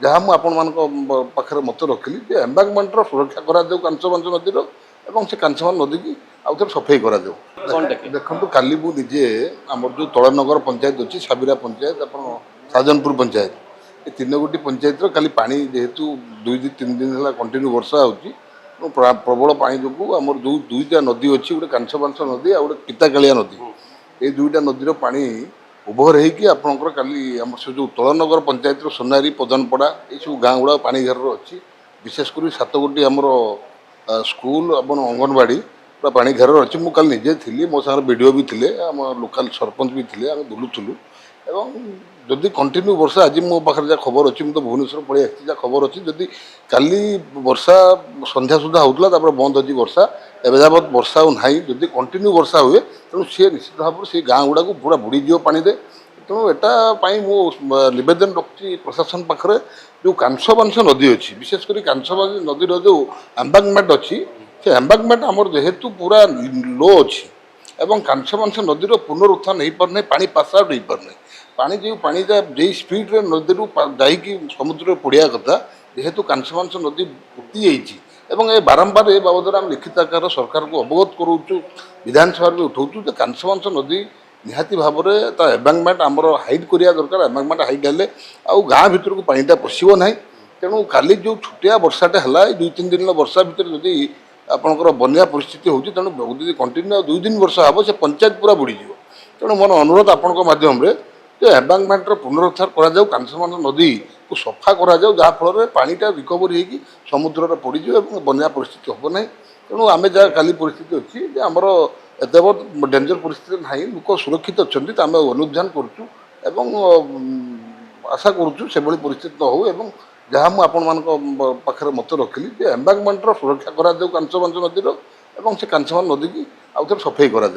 जहाँ मुझे पाखे मत रखिली जे एम्बांकमेंटर सुरक्षा करा कांचबांच नदीर और से कांचमान नदी की आउ थे सफाई करा देखो काली मुझे आमर जो तलनगर पंचायत अच्छी साबिरा पंचायत आप साजनपुर पंचायत ये तीन गोटी पंचायत काली पानी जेहेतु 2-3 दिन है कंटिन्यू वर्षा हो प्रबल पानी जो आम जो दुईटा नदी अच्छी गोटे कांचबांच नदी आ गए पिताकालिया नदी ये दुईटा नदीर पानी ओभर होकर काली आम से जो तलनगर पंचायत सोनारी पदनपड़ा ये सब गाँ गुड़ा पानी घर अच्छी विशेषकर 7 गोटी आमर स्कूल और अंगनवाड़ी पूरा पानी घर अच्छी मुझे कल निजे थी मो सागर वीडियो भी थे आम लोकल सरपंच भी थे आम बुलूलु एवं जदि कंटिन्यू वर्षा आज मो पाखे जहाँ खबर अच्छी मुझे भुवनेश्वर पड़े जहाँ खबर अच्छी जदि काली वर्षा संध्या सुधा होता बंद अच्छी वर्षा एवं जावत वर्षा ना जदि कंटिन्यू वर्षा हुए तेणु सी निश्चित भाव से गाँ गुड़ा को पूरा बुड़ीज पानी दे तेणु एटाई मु नवेदन रखी प्रशासन पाखे जो कांचबांच नदी अच्छी विशेषकर कांचबांच नदीर जो एम्बांकमेंट अच्छी से एम्बांकमेंट आमर जेहेतु पूरा लो अच्छी एवं कांचबांच नदीर पुनरुत्थान हो पारना पानी पास आउट हो पारना पानी जो पानी जो स्पीड नदी जा समुद्र पड़ा कथा जेहेतु कांचबांच नदी पोती एवं ये बारंबार ये बाबद आम लिखित आकार सरकार को अवगत करूँ विधानसभा भी उठाऊँ कांचबांच नदी निहाती भाव में एम्बांकमेंट आमर हाइड करा दरकार एम्बांकमेंट हाइड हेल्ले आउ गाँ भर को पानीटा पशो ना तेणु काली जो छुटिया वर्षाटा है 2-3 दिन वर्षा भितर जदि आपंकर बन्या परिस्थिति होती तेणु जब कंटिन्यू 2 दिन वर्षा हम से पंचायत पूरा बुड़ीज तेणु मोर अनुरोध आपण मध्यम जो एम्बांकमेंटर पुनरुद्धार करा कांचबांच नदी को सफा करा जहाँफल पानीटा रिकवरी होगी समुद्र पड़ज और बन्या परिस्थिति हम ना तेणु आम जहाँ काली परिस्थिति अच्छी आमर एत बहुत डेंजर परिस्थिति ना लोक सुरक्षित अच्छा आम अनुधान करुँ आशा करुँ से परिस्थिति न हो जहाँ मुझे पाखे मत रखिली जे एम्बांकमेंटर सुरक्षा करा कांचबांच नदीर और से कांचमान नदी की आउ थे सफाई करा